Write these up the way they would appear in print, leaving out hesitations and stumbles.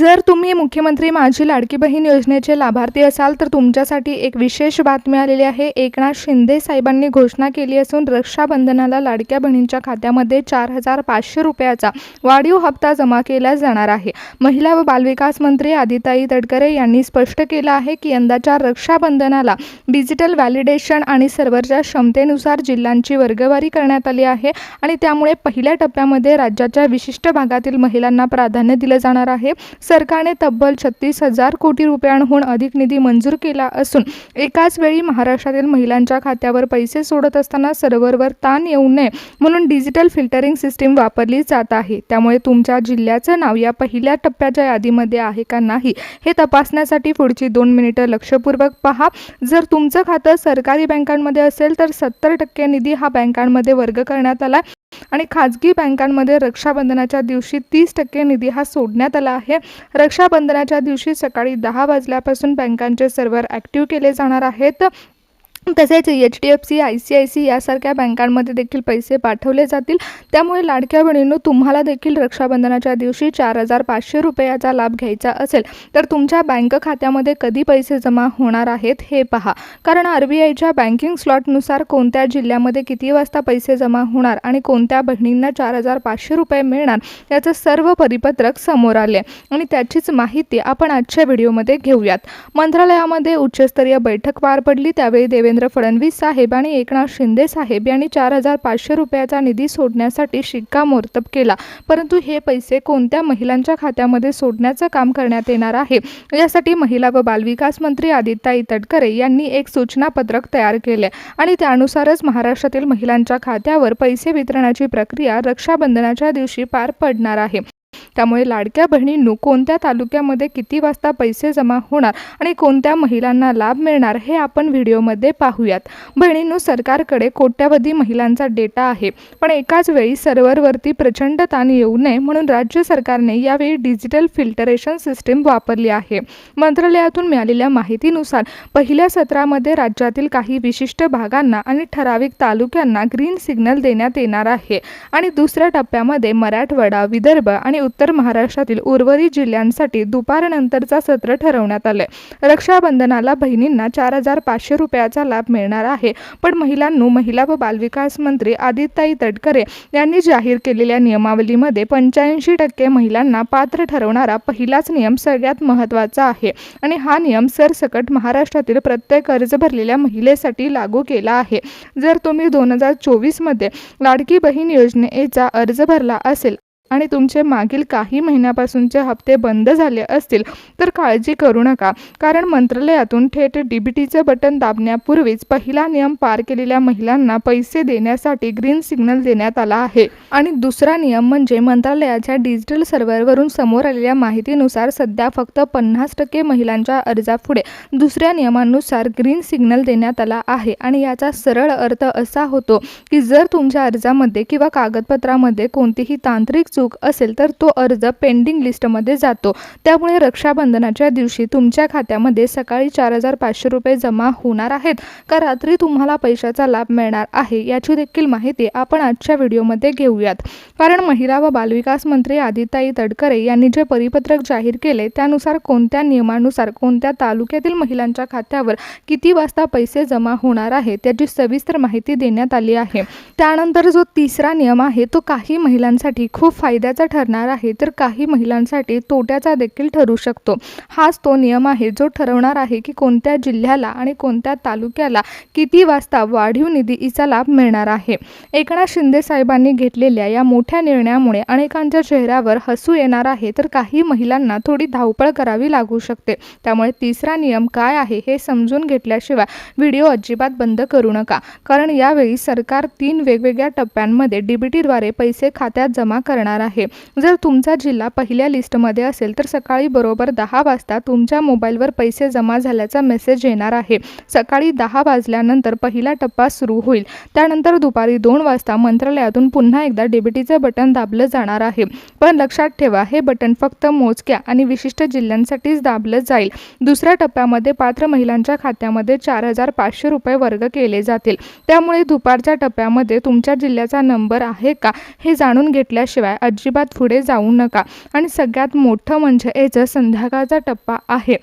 जर तुम्ही मुख्यमंत्री माझी लाडकी बहीण योजनेचे लाभार्थी असाल तर तुमच्यासाठी एक विशेष बातमी आलेली आहे। एकनाथ शिंदे साहेबांनी घोषणा केली असून रक्षाबंधनाला लाडक्या बहिणींच्या खात्यामध्ये 4,500 रुपयाचा वाढीव हप्ता जमा केला जाणार आहे। महिला व बालविकास मंत्री आदिताई तटकरे यांनी स्पष्ट केलं आहे की यंदाच्या रक्षाबंधनाला डिजिटल व्हॅलिडेशन आणि सर्व्हरच्या क्षमतेनुसार जिल्ह्यांची वर्गवारी करण्यात आली आहे आणि त्यामुळे पहिल्या टप्प्यामध्ये राज्याच्या विशिष्ट भागातील महिलांना प्राधान्य दिले जाणार आहे। सरकारने तब्बल 36,000 कोटी रुपयांहून अधिक निधी मंजूर केला असून एकाच वेळी महाराष्ट्रातील महिलांच्या खात्यावर पैसे सोडत असताना सर्व्हरवर ताण येऊ नये म्हणून डिजिटल फिल्टरिंग सिस्टीम वापरली जात आहे। त्यामुळे तुमच्या जिल्ह्याचं नाव या पहिल्या टप्प्याच्या यादीमध्ये आहे का नाही हे तपासण्यासाठी पुढची 2 मिनिटे लक्षपूर्वक पहा। जर तुमचं खातं सरकारी बँकांमध्ये असेल तर 70% निधी हा बँकांमध्ये वर्ग करण्यात आला आणि खाजगी बँकांमध्ये रक्षाबंधनाच्या दिवशी 30% निधी हा सोडण्यात आला आहे। रक्षाबंधनाच्या दिवशी सकाळी 10 वाजल्यापासून बँकांचे सर्व्हर ॲक्टिव्ह केले जाणार आहेत। तसेच HDFC, ICICI यासारख्या बँकांमध्ये देखील पैसे पाठवले जातील। त्यामुळे लाडक्या बहिणींनो, तुम्हाला देखील रक्षाबंधनाच्या दिवशी 4,500 रुपयाचा लाभ घ्यायचा असेल तर तुमच्या बँक खात्यामध्ये कधी पैसे जमा होणार आहेत हे पहा। कारण RBIच्या बँकिंग स्लॉटनुसार कोणत्या जिल्ह्यामध्ये किती वाजता पैसे जमा होणार आणि कोणत्या बहिणींना 4,500 रुपये मिळणार याचं सर्व परिपत्रक समोर आले आणि त्याचीच माहिती आपण आजच्या व्हिडिओमध्ये घेऊयात। मंत्रालयामध्ये उच्चस्तरीय बैठक पार पडली। त्यावेळी देवेंद्र फडणवीस साहेब आणि एकनाथ शिंदे साहेब यांनी 4,500 रुपयाचा निधी सोडण्यासाठी शिक्कामोर्तब केला। परंतु हे पैसे कोणत्या महिलांच्या खात्यामध्ये सोडण्याचं काम करण्यात येणार आहे यासाठी महिला व बालविकास मंत्री आदिताई तटकरे यांनी एक सूचनापत्रक तयार केले आणि त्यानुसारच महाराष्ट्रातील महिलांच्या खात्यावर पैसे वितरणाची प्रक्रिया रक्षाबंधनाच्या दिवशी पार पडणार आहे। त्यामुळे लाडक्या बहिणींनो, कोणत्या तालुक्यामध्ये किती वाजता पैसे जमा होणार आणि कोणत्या महिलांना लाभ मिळणार हे आपण व्हिडिओमध्ये पाहूयात। बहिणींनो, सरकारकडे कोट्यावधी महिलांचा डेटा आहे, पण एकाच वेळी सर्व्हरवरती प्रचंड ताण येऊ नये म्हणून राज्य सरकारने यावेळी डिजिटल फिल्टरेशन सिस्टीम वापरली आहे। मंत्रालयातून मिळालेल्या माहितीनुसार पहिल्या सत्रामध्ये राज्यातील काही विशिष्ट भागांना आणि ठराविक तालुक्यांना ग्रीन सिग्नल देण्यात येणार आहे आणि दुसऱ्या टप्प्यामध्ये मराठवाडा, विदर्भ आणि उत्तर महाराष्ट्रातील उर्वरित जिल्ह्यांसाठी दुपारनंतरचा सत्र ठरवण्यात आले। रक्षाबंधनाला बहिणींना 4,500 रुपयाचा लाभ मिळणार आहे, पण महिलांनो, महिला व बालविकास मंत्री आदिताई तटकरे यांनी जाहीर केलेल्या नियमावलीमध्ये 85% महिलांना पात्र ठरवणारा पहिलाच नियम सगळ्यात महत्त्वाचा आहे आणि हा नियम सरसकट महाराष्ट्रातील प्रत्येक अर्ज भरलेल्या महिलेसाठी लागू केला आहे। जर तुम्ही 2024 मध्ये लाडकी बहीण योजनेचा अर्ज भरला असेल आणि तुमचे मागील काही महिन्यापासूनचे हप्ते बंद झाले असतील तर काळजी करू नका, कारण मंत्रालयातून थेट DBTचं बटन दाबण्यापूर्वीच पहिला नियम पार केलेल्या महिलांना पैसे देण्यासाठी ग्रीन सिग्नल देण्यात आला आहे। आणि दुसरा नियम म्हणजे मंत्रालयाच्या डिजिटल सर्व्हरवरून समोर आलेल्या माहितीनुसार सध्या फक्त 50% महिलांच्या अर्जापुढे दुसऱ्या नियमानुसार ग्रीन सिग्नल देण्यात आला आहे आणि याचा सरळ अर्थ असा होतो की जर तुमच्या अर्जामध्ये किंवा कागदपत्रामध्ये कोणतीही तांत्रिक चूक असेल तर तो अर्ज पेंडिंग लिस्टमध्ये जातो। त्यामुळे रक्षाबंधनाच्या दिवशी तुमच्या खात्यामध्ये सकाळी 4,500 रुपये जमा होणार आहेत का रात्री तुम्हाला पैशाचा लाभ मिळणार आहे याची देखील माहिती आपण आजच्या व्हिडिओमध्ये घेऊयात। कारण महिला व बालविकास मंत्री आदिताई तटकरे यांनी जे परिपत्रक जाहीर केले त्यानुसार कोणत्या नियमानुसार कोणत्या तालुक्यातील महिलांच्या खात्यावर किती वाजता पैसे जमा होणार आहे त्याची सविस्तर माहिती देण्यात आली आहे। त्यानंतर जो तिसरा नियम आहे तो काही महिलांसाठी खूप फायद्याचा ठरणार आहे तर काही महिलांसाठी तोट्याचा देखील ठरू शकतो। हाच तो नियम आहे जो ठरवणार आहे की कोणत्या जिल्ह्याला आणि कोणत्या तालुक्याला किती वाजता वाढीव निधीचा लाभ मिळणार आहे। एकनाथ शिंदे साहेबांनी घेतलेल्या या मोठ्या निर्णयामुळे अनेकांच्या चेहऱ्यावर हसू येणार आहे तर काही महिलांना थोडी धावपळ करावी लागू शकते। त्यामुळे तिसरा नियम काय आहे हे समजून घेतल्याशिवाय व्हिडिओ अजिबात बंद करू नका, कारण यावेळी सरकार 3 वेगवेगळ्या टप्प्यांमध्ये DBTद्वारे पैसे खात्यात जमा करणार आहे। जर तुमचा जिल्हा पहिल्या लिस्टमध्ये असेल तर सकाळी बरोबर 10 वाजता तुमच्या मोबाईलवर पैसे जमा झाल्याचा मेसेज येणार आहे। सकाळी 10 वाजल्यानंतर पहिला टप्पा सुरू होईल। त्यानंतर दुपारी 2 वाजता मंत्रालयातून पुन्हा एकदा DBTचं बटन दाबलं जाणार आहे। पण लक्षात ठेवा, हे बटन फक्त मोजक्या आणि विशिष्ट जिल्ह्यांसाठीच दाबलं जाईल। दुसऱ्या टप्प्यामध्ये पात्र महिलांच्या खात्यामध्ये 4,500 रुपये वर्ग केले जातील। त्यामुळे दुपारच्या टप्प्यामध्ये तुमच्या जिल्ह्याचा नंबर आहे का हे जाणून घेतल्याशिवाय अजिबात पुढे जाऊ नका. आणि सगळ्यात मोठं म्हणजे याचा संध्याकाळचा टप्पा आहे.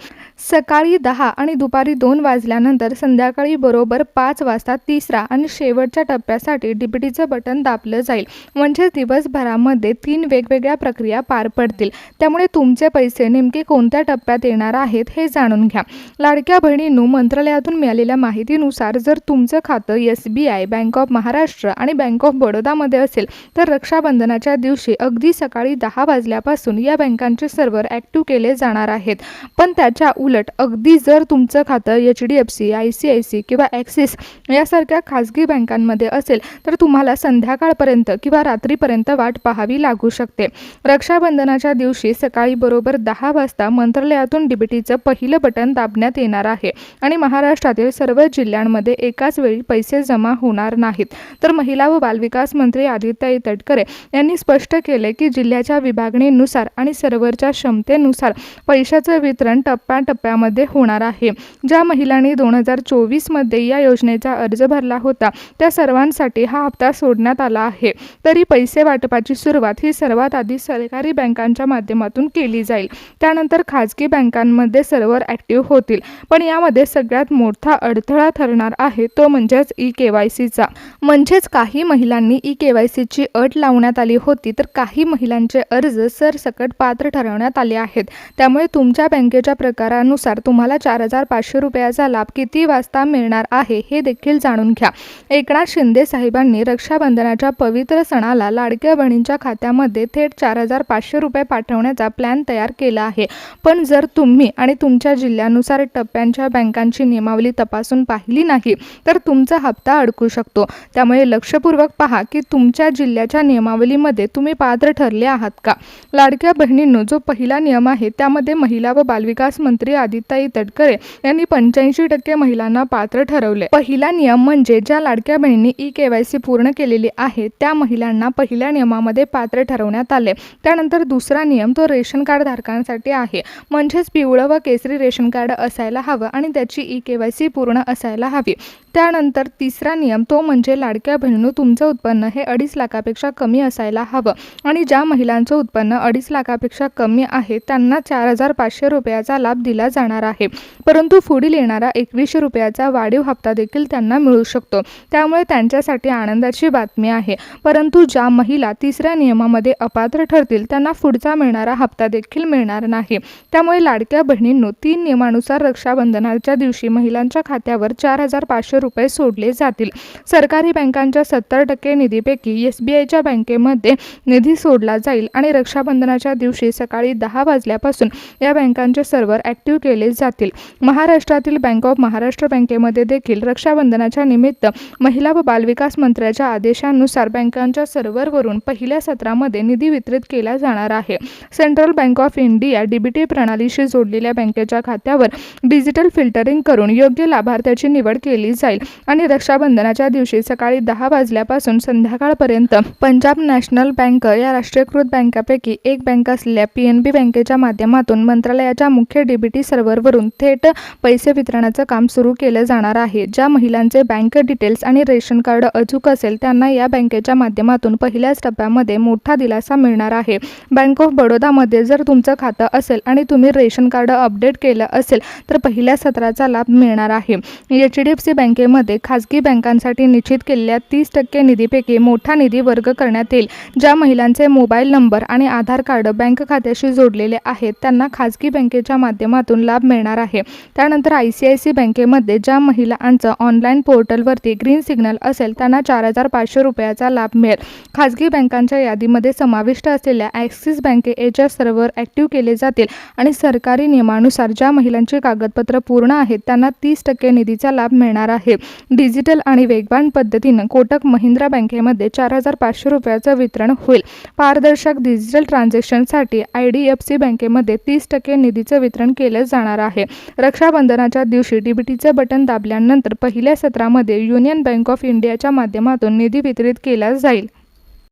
सकाळी 10 आणि दुपारी 2 वाजल्यानंतर संध्याकाळी बरोबर 5 वाजता तिसरा आणि शेवटच्या टप्प्यासाठी डीबीटीचं बटन दाबलं जाईल. म्हणजे दिवसभरामध्ये 3 वेगवेगळ्या प्रक्रिया पार पडतील. त्यामुळे तुमचे पैसे नेमके कोणत्या टप्प्यात येणार आहेत हे जाणून घ्या. लाडक्या बहिणींनो, मंत्रालयातून मिळालेल्या माहितीनुसार जर तुमचं खातं SBI, बँक ऑफ महाराष्ट्र आणि बँक ऑफ बडोदामध्ये असेल तर रक्षाबंधनाच्या दिवशी अगदी सकाळी 10 वाजल्यापासून या बँकांचे सर्व्हर ॲक्टिव्ह केले जाणार आहेत. पण त्याच्या उलट अगदी जर तुमचं खातं HDFC, ICICI किंवा ॲक्सिस यासारख्या खाजगी बँकांमध्ये असेल तर तुम्हाला संध्याकाळपर्यंत किंवा रात्रीपर्यंत वाट पाहावी लागू शकते. रक्षाबंधनाच्या दिवशी सकाळी बरोबर 10 वाजता मंत्रालयातून डीबीटीचं पहिलं बटन दाबण्यात येणार आहे आणि महाराष्ट्रातील सर्व जिल्ह्यांमध्ये एकाच वेळी पैसे जमा होणार नाहीत. तर महिला व बालविकास मंत्री आदित्यताई तटकरे यांनी स्पष्ट केले की जिल्ह्याच्या विभागणीनुसार आणि सर्व्हरच्या क्षमतेनुसार पैशाचं वितरण टप्प्याटप्प्यामध्ये होणार आहे. ज्या महिलांनी 2024 मध्ये या योजनेचा अर्ज भरला होता त्या सर्वांसाठी हा हप्ता सोडण्यात आला आहे. तरी पैसे वाटपाची सुरुवात ही सर्वात आधी सरकारी बँकांच्या माध्यमातून केली जाईल. त्यानंतर खाजगी बँकांमध्ये सर्व्हर ॲक्टिव्ह होतील. पण यामध्ये सगळ्यात मोठा अडथळा ठरणार आहे तो म्हणजेच EKYCचा. म्हणजेच काही महिलांनी EKYCची अट लावण्यात आली होती तर काही महिलांचे अर्ज सरसकट पात्र ठरवण्यात आले आहेत. त्यामुळे तुमच्या बँकेच्या प्रकारानुसार तुम्हाला 4,500 रुपयाचा लाभ किती वाजता मिळणार आहे हे देखील जाणून घ्या. एकनाथ शिंदे साहेबांनी रक्षाबंधनाच्या पवित्र सणाला लाडक्या बहिणींच्या खात्यामध्ये थेट 4,500 रुपये पाठवण्याचा प्लॅन तयार केला आहे. पण जर तुम्ही आणि तुमच्या जिल्ह्यानुसार टप्प्यांच्या बँकांची नियमावली तपासून पाहिली नाही तर तुमचा हप्ता अडकू शकतो. त्यामुळे लक्षपूर्वक पहा की तुमच्या जिल्ह्याच्या नियमावलीमध्ये तुम्ही पात्र ठरले आहात का. लाडक्या बहिणींनो, जो पहिला नियम आहे त्यामध्ये महिला व बालविकास मंत्री आदित्यताई तटकरे यांनी 85% महिलांना पात्र ठरवले. पहिला नियम म्हणजे ज्या लाडक्या बहिणींनी EKYC पूर्ण केलेली आहे त्या महिलांना पहिल्या नियमामध्ये पात्र ठरवण्यात आले. त्यानंतर दुसरा नियम तो रेशन कार्ड धारकांसाठी आहे. म्हणजेच पिवळं व केसरी रेशन कार्ड असायला हवं आणि त्याची EKYC पूर्ण असायला हवी. त्यानंतर तिसरा नियम तो म्हणजे लाडक्या बहिणींनो, तुमचं उत्पन्न हे 2.5 लाखापेक्षा कमी असायला हवं आणि ज्या महिलांचं उत्पन्न 2.5 लाखापेक्षा कमी आहे त्यांना 4,500 रुपयाचा लाभ दिला जाणार आहे. परंतु पुढील येणारा 2100 रुपयाचा वाढीव हप्ता देखील त्यांना मिळू शकतो. त्यामुळे त्यांच्यासाठी आनंदाची बातमी आहे. परंतु ज्या महिला तिसऱ्या नियमामध्ये अपात्र ठरतील त्यांना पुढचा मिळणारा हप्ता देखील मिळणार नाही. त्यामुळे लाडक्या बहिणींनो, 3 नियमानुसार रक्षाबंधनाच्या दिवशी महिलांच्या खात्यावर 4,500 रुपये सोडले जातील. सरकारी बँकांच्या 70% निधीपैकी SBIच्या बँकेमध्ये निधी सोडला जाईल आणि रक्षाबंधनाच्या दिवशी सकाळी 10 वाजल्यापासून या बँकांचे सर्व्हर ॲक्टिव्ह केले जातील. महाराष्ट्रातील बँक ऑफ महाराष्ट्र बँकेमध्ये देखील रक्षाबंधनाच्या निमित्त महिला व बालविकास मंत्र्याच्या आदेशानुसार बँकांच्या सर्व्हरवरून पहिल्या सत्रामध्ये निधी वितरित केला जाणार आहे. Central bank of India DBT प्रणालीशी जोडलेल्या बँकेच्या खात्यावर डिजिटल फिल्टरिंग करून योग्य लाभार्थ्याची निवड केली जाईल आणि रक्षाबंधनाच्या दिवशी सकाळी 10 वाजल्यापासून संध्याकाळपर्यंत पंजाब नॅशनल बँक या राष्ट्रीयकृत बँकांपैकी एक बँक असलेल्या PNB बँकेच्या माध्यमातून मंत्रालयाच्या मुख्य डीबीटी सर्व्हरवरून थेट पैसे वितरणाचं काम सुरू केलं जाणार आहे. ज्या महिलांचे बँक डिटेल्स आणि रेशन कार्ड अचूक असेल त्यांना या बँकेच्या माध्यमातून पहिल्याच टप्प्यामध्ये मोठा दिलासा मिळणार आहे. बँक ऑफ बडोदामध्ये जर तुमचं खातं असेल आणि तुम्ही रेशन कार्ड अपडेट केलं असेल तर पहिल्या सत्राचा लाभ मिळणार आहे. HDFC बँकेमध्ये खाजगी बँकांसाठी निश्चित केलेल्या 30% निधीपैकी मोठा निधी वर्ग करण्यात येईल. ज्या महिलांचे मोबाईल नंबर आणि आधार कार्ड बँक खात्याशी जोडलेले आहेत त्यांना खाजगी बँकेच्या माध्यमातून लाभ मिळणार आहे. त्यानंतर ICICI बँकेमध्ये ज्या महिलांचं ऑनलाईन पोर्टलवरती ग्रीन सिग्नल असेल त्यांना 4,500 रुपयाचा लाभ मिळेल. खाजगी बँकांच्या यादीमध्ये समाविष्ट असलेल्या ॲक्सिस बँकेच्या सर्व्हर ॲक्टिव्ह केले जातील आणि सरकारी नियमानुसार ज्या महिलांची कागदपत्र पूर्ण आहेत त्यांना 30% निधीचा लाभ मिळणार आहे. डिजिटल आणि वेगवान पद्धतीनं कोटक महिंद्रा बँकेमध्ये 4,500 रुपयाचं वितरण होईल. पारदर्शक डिजिटल ट्रान्झॅक्शनसाठी IDFC बँकेमध्ये 30% निधीचं वितरण केलं जाणार आहे. रक्षाबंधनाच्या दिवशी डीबीटीचं बटन दाबल्यानंतर पहिल्या सत्रामध्ये युनियन बँक ऑफ इंडियाच्या माध्यमातून निधी वितरित केला जाईल.